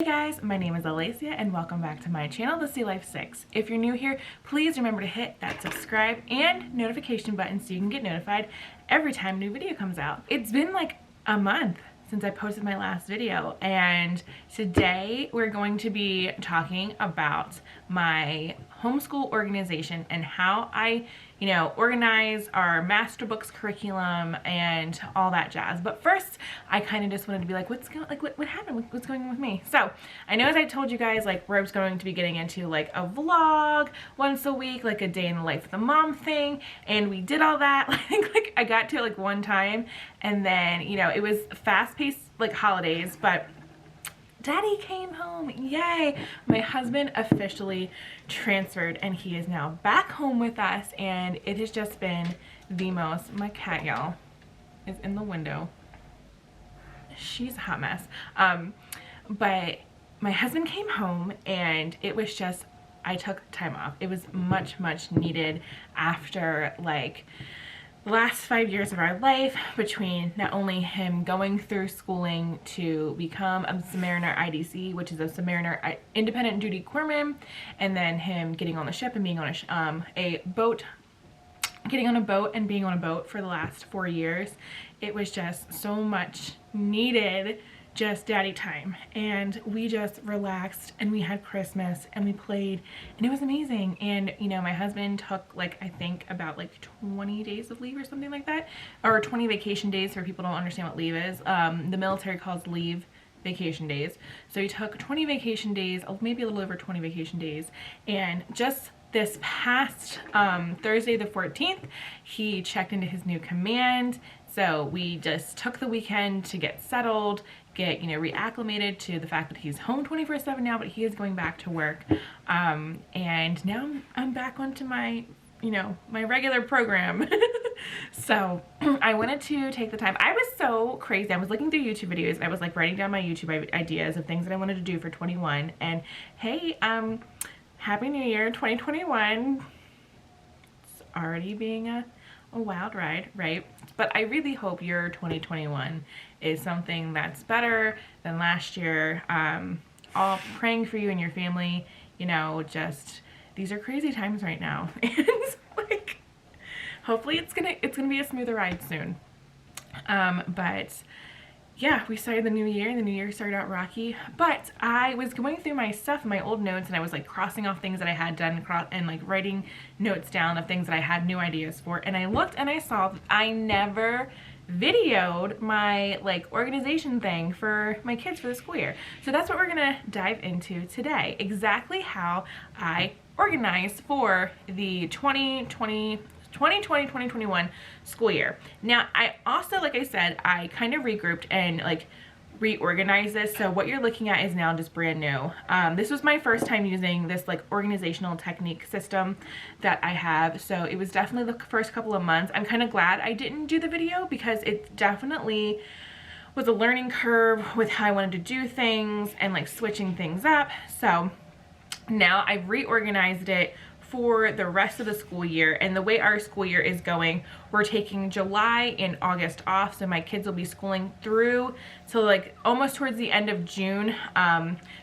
Hey guys, my name is Alacia and welcome back to my channel, The Sea Life 6. If you're new here, please remember to hit that subscribe and notification button so you can get notified every time a new video comes out. It's been like a month since I posted my last video, and today we're going to be talking about my homeschool organization and how I organize our master books curriculum and all that jazz. But first, I kind of just wanted to be like, what happened? What's going on with me? So I know, as I told you guys, like, we're going to be getting into like a vlog once a week, like a day in the life of the mom thing, and we did all that. I think like I got to it like one time, and then it was fast-paced like holidays, but Daddy came home. Yay! My husband officially transferred and he is now back home with us, and it has just been the most. My cat, y'all, is in the window. She's a hot mess. But my husband came home and it was just, I took time off. It was much needed after like the last 5 years of our life, between not only him going through schooling to become a Submariner IDC, which is a Submariner Independent Duty Corpsman, and then him getting on the ship and being on a boat, getting on a boat and being on a boat for the last 4 years. It was just so much needed, just daddy time, and we just relaxed and we had Christmas and we played and it was amazing. And my husband took like, I think about like 20 days of leave or something like that, or 20 vacation days, for people who don't understand what leave is. The military calls leave vacation days. So he took 20 vacation days, maybe a little over 20 vacation days, and just this past Thursday the 14th, he checked into his new command. So we just took the weekend to get settled, get reacclimated to the fact that he's home 24/7 now, but he is going back to work. And now I'm back onto my my regular program. So I wanted to take the time. I was so crazy. I was looking through YouTube videos and I was like writing down my YouTube ideas of things that I wanted to do for 21. And hey, Happy New Year 2021. It's already being a wild ride, right? But I really hope your 2021 is something that's better than last year. All praying for you and your family. Just, these are crazy times right now, and like, hopefully it's gonna be a smoother ride soon. But yeah, we started the new year, and the new year started out rocky. But I was going through my stuff, my old notes, and I was like crossing off things that I had done and like writing notes down of things that I had new ideas for. And I looked and I saw that I never videoed my like organization thing for my kids for the school year. So that's what we're gonna dive into today. Exactly how I organized for the 2020-2021 school year. Now, I also, like I said, I kind of regrouped and like reorganized this. So what you're looking at is now just brand new. This was my first time using this like organizational technique system that I have. So it was definitely the first couple of months. I'm kind of glad I didn't do the video, because it definitely was a learning curve with how I wanted to do things and like switching things up. So now I've reorganized it for the rest of the school year. And the way our school year is going, we're taking July and August off, so my kids will be schooling through till like almost towards the end of June,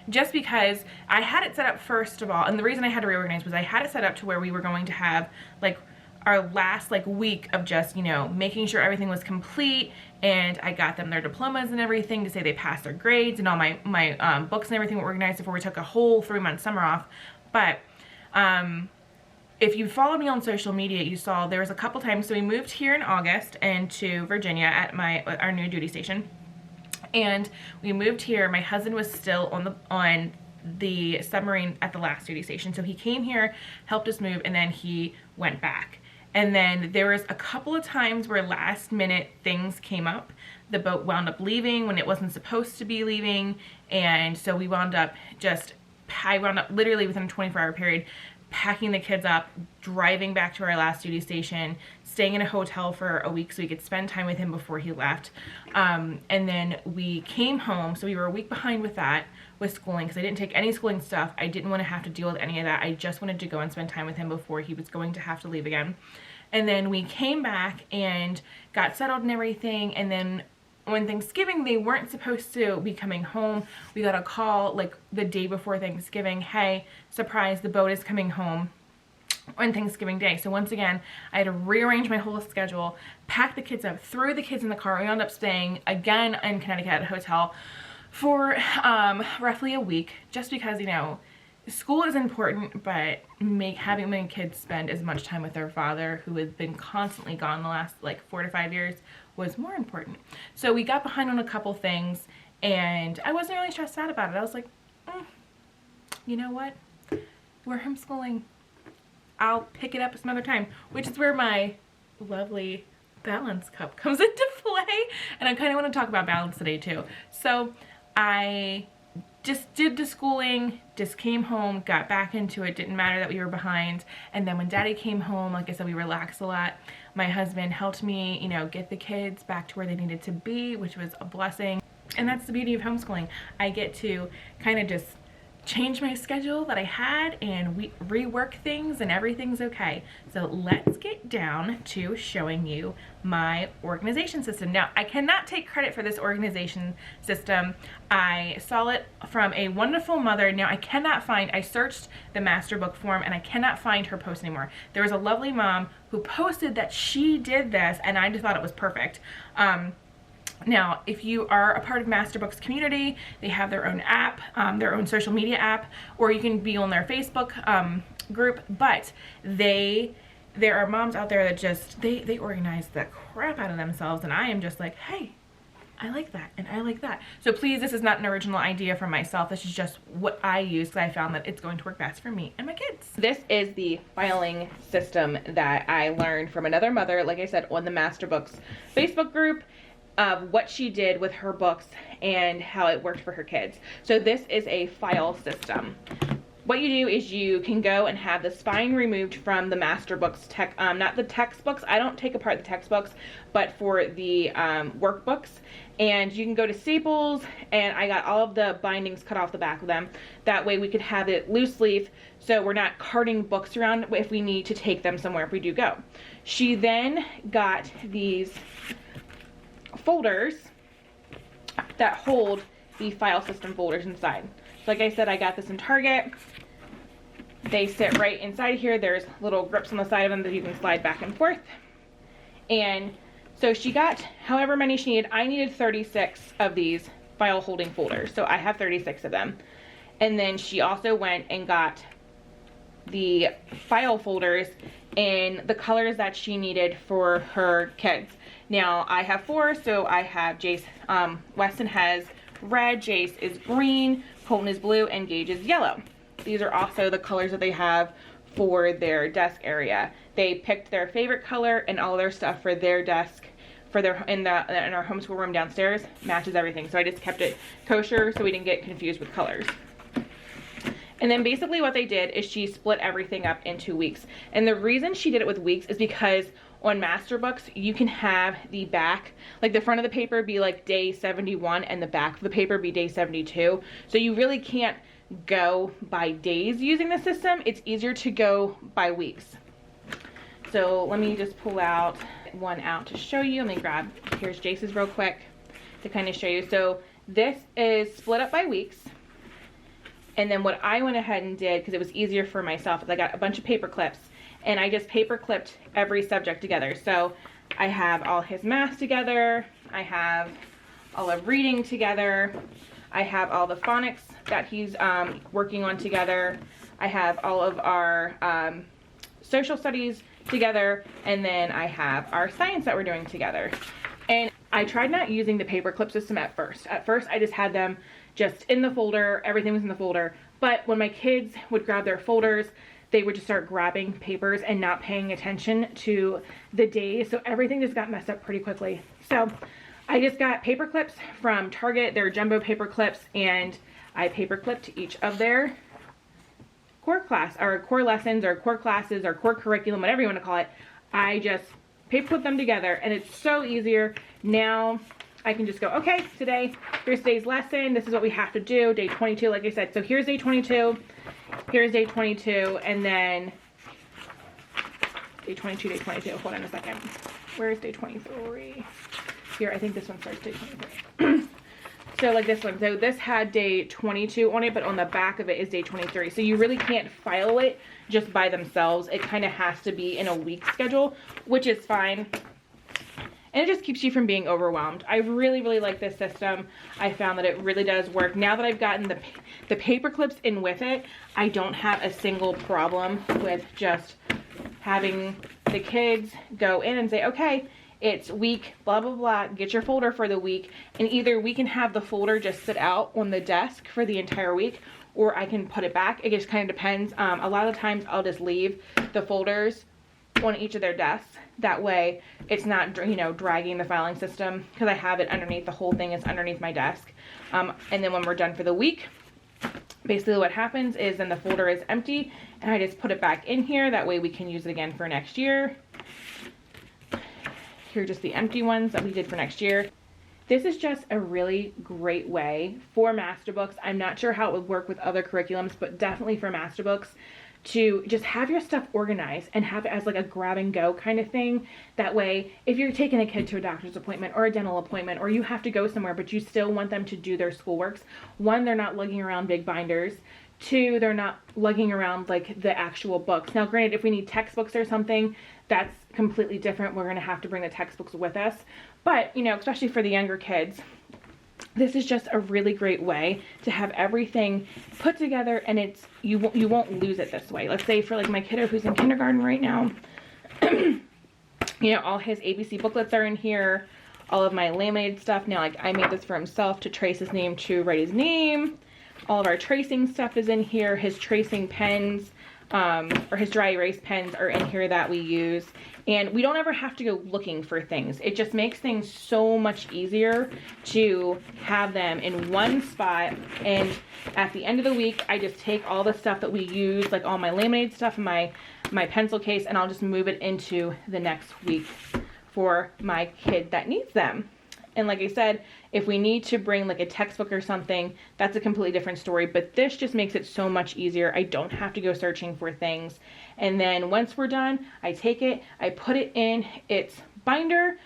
just because I had it set up, first of all, and the reason I had to reorganize was I had it set up to where we were going to have like our last like week of just making sure everything was complete, and I got them their diplomas and everything to say they passed their grades, and all my books and everything were organized before we took a whole 3-month summer off. But if you follow me on social media, you saw there was a couple times. So we moved here in August and to Virginia at our new duty station, and we moved here. My husband was still on the submarine at the last duty station, so he came here, helped us move, and then he went back. And then there was a couple of times where last minute things came up. The boat wound up leaving when it wasn't supposed to be leaving, and so I wound up literally within a 24-hour period packing the kids up, driving back to our last duty station, staying in a hotel for a week so we could spend time with him before he left. And then we came home, so we were a week behind with that, with schooling, because I didn't take any schooling stuff. I didn't want to have to deal with any of that. I just wanted to go and spend time with him before he was going to have to leave again. And then we came back and got settled and everything, and then when Thanksgiving, they weren't supposed to be coming home. We got a call like the day before Thanksgiving, hey, surprise, the boat is coming home on Thanksgiving Day. So once again, I had to rearrange my whole schedule, pack the kids up, threw the kids in the car. We ended up staying again in Connecticut at a hotel for roughly a week, just because, you know, school is important, but having my kids spend as much time with their father, who has been constantly gone the last like 4 to 5 years, was more important. So we got behind on a couple things, and I wasn't really stressed out about it. I was like, you know what? We're homeschooling. I'll pick it up some other time, which is where my lovely balance cup comes into play. And I kind of want to talk about balance today too. So I just did the schooling, just came home, got back into it. Didn't matter that we were behind. And then when Daddy came home, like I said, we relaxed a lot. My husband helped me, you know, get the kids back to where they needed to be, which was a blessing. And that's the beauty of homeschooling. I get to kind of just change my schedule that I had and rework things, and everything's okay. So let's get down to showing you my organization system. Now, I cannot take credit for this organization system. I saw it from a wonderful mother. Now, I searched the master book form and I cannot find her post anymore. There was a lovely mom who posted that she did this, and I just thought it was perfect. Now, if you are a part of Masterbooks community, they have their own app, their own social media app, or you can be on their Facebook group, but there are moms out there that just, they organize the crap out of themselves, and I am just like, hey, I like that, and I like that. So please, this is not an original idea from myself. This is just what I use, because I found that it's going to work best for me and my kids. This is the filing system that I learned from another mother, like I said, on the Masterbooks Facebook group, of what she did with her books and how it worked for her kids. So this is a file system. What you do is you can go and have the spine removed from the Masterbooks not the textbooks. I don't take apart the textbooks, but for the workbooks. And you can go to Staples, and I got all of the bindings cut off the back of them. That way we could have it loose leaf, so we're not carting books around if we need to take them somewhere if we do go. She then got these folders that hold the file system folders inside. So like I said, I got this in Target. They sit right inside here. There's little grips on the side of them that you can slide back and forth. And so she got however many she needed. I needed 36 of these file holding folders, so I have 36 of them. And then she also went and got the file folders in the colors that she needed for her kids. Now, I have 4, so I have Jace, Weston has red, Jace is green, Colton is blue, and Gage is yellow. These are also the colors that they have for their desk area. They picked their favorite color, and all their stuff for their desk, for their in our homeschool room downstairs, matches everything. So I just kept it kosher so we didn't get confused with colors. And then basically what they did is she split everything up into weeks. And the reason she did it with weeks is because on Masterbooks, you can have the back, like the front of the paper be like day 71 and the back of the paper be day 72. So you really can't go by days using the system. It's easier to go by weeks. So let me just pull out one out to show you. Let me grab, here's Jace's real quick to kind of show you. So this is split up by weeks. And then what I went ahead and did, because it was easier for myself, is I got a bunch of paper clips, and I just paper clipped every subject together. So I have all his math together, I have all of reading together, I have all the phonics that he's working on together, I have all of our social studies together, and then I have our science that we're doing together. And I tried not using the paper clip system at first. At first I just had them just in the folder, everything was in the folder. But when my kids would grab their folders, they would just start grabbing papers and not paying attention to the days. So everything just got messed up pretty quickly. So I just got paper clips from Target. They're jumbo paper clips, and I paper clipped each of their core class or core lessons or core classes or core curriculum, whatever you want to call it. I just paper clip them together, and it's so easier. Now I can just go, okay, today, here's today's lesson. This is what we have to do, day 22, like I said. So here's day 22, here's day 22, and then day 22, day 22. Hold on a second. Where's day 23? Here, I think this one starts day 23. So like this one, so this had day 22 on it, but on the back of it is day 23. So you really can't file it just by themselves. It kind of has to be in a week schedule, which is fine. And it just keeps you from being overwhelmed. I really, really like this system. I found that it really does work. Now that I've gotten the paper clips in with it, I don't have a single problem with just having the kids go in and say, okay, it's week, blah, blah, blah, get your folder for the week. And either we can have the folder just sit out on the desk for the entire week, or I can put it back. It just kind of depends. A lot of times I'll just leave the folders on each of their desks. That way it's not, you know, dragging the filing system, because I have it underneath, the whole thing is underneath my desk. And then when we're done for the week, basically what happens is then the folder is empty and I just put it back in here. That way we can use it again for next year. Here are just the empty ones that we did for next year. This is just a really great way for master books. I'm not sure how it would work with other curriculums, but definitely for master books, to just have your stuff organized and have it as like a grab and go kind of thing. That way, if you're taking a kid to a doctor's appointment or a dental appointment, or you have to go somewhere, but you still want them to do their schoolworks, one, they're not lugging around big binders. Two, they're not lugging around like the actual books. Now, granted, if we need textbooks or something, that's completely different. We're going to have to bring the textbooks with us. But, you know, especially for the younger kids, this is just a really great way to have everything put together, and it's you won't lose it this way. Let's say for like my kiddo who's in kindergarten right now, you know, all his ABC booklets are in here, all of my laminated stuff. Now, like, I made this for himself to trace his name, to write his name. All of our tracing stuff is in here. His tracing pens, or his dry erase pens are in here that we use. And we don't ever have to go looking for things. It just makes things so much easier to have them in one spot. And at the end of the week, I just take all the stuff that we use, like all my laminated stuff in my pencil case, and I'll just move it into the next week for my kid that needs them. And like I said, if we need to bring like a textbook or something, that's a completely different story. But this just makes it so much easier. I don't have to go searching for things. And then once we're done, I take it, I put it in its binder.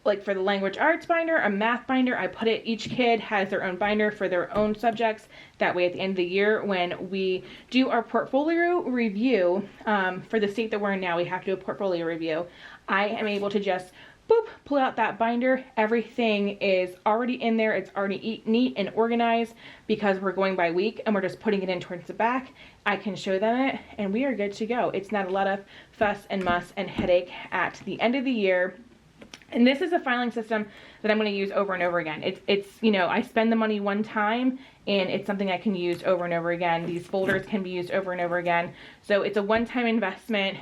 Like for the language arts binder, a math binder, I put it, each kid has their own binder for their own subjects. That way at the end of the year, when we do our portfolio review, for the state that we're in now, we have to do a portfolio review. I am able to just boop, pull out that binder. Everything is already in there. It's already neat and organized because we're going by week and we're just putting it in towards the back. I can show them it and we are good to go. It's not a lot of fuss and muss and headache at the end of the year. And this is a filing system that I'm going to use over and over again. It's you know, I spend the money one time and it's something I can use over and over again. These folders can be used over and over again. So it's a one-time investment.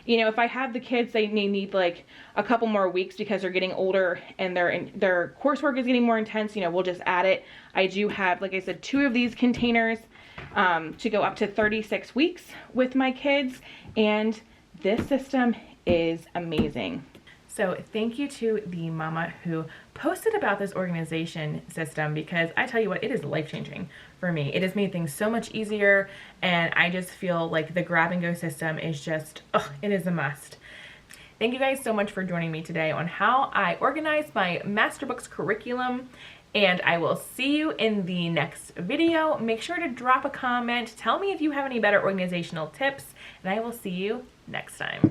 You know, if I have the kids, they need like a couple more weeks because they're getting older and their coursework is getting more intense, you know, we'll just add it. I do have, like I said, 2 of these containers to go up to 36 weeks with my kids. And this system is amazing. So thank you to the mama who posted about this organization system, because I tell you what, it is life-changing for me. It has made things so much easier, and I just feel like the grab and go system is just, it is a must. Thank you guys so much for joining me today on how I organize my Masterbooks curriculum, and I will see you in the next video. Make sure to drop a comment. Tell me if you have any better organizational tips, and I will see you next time.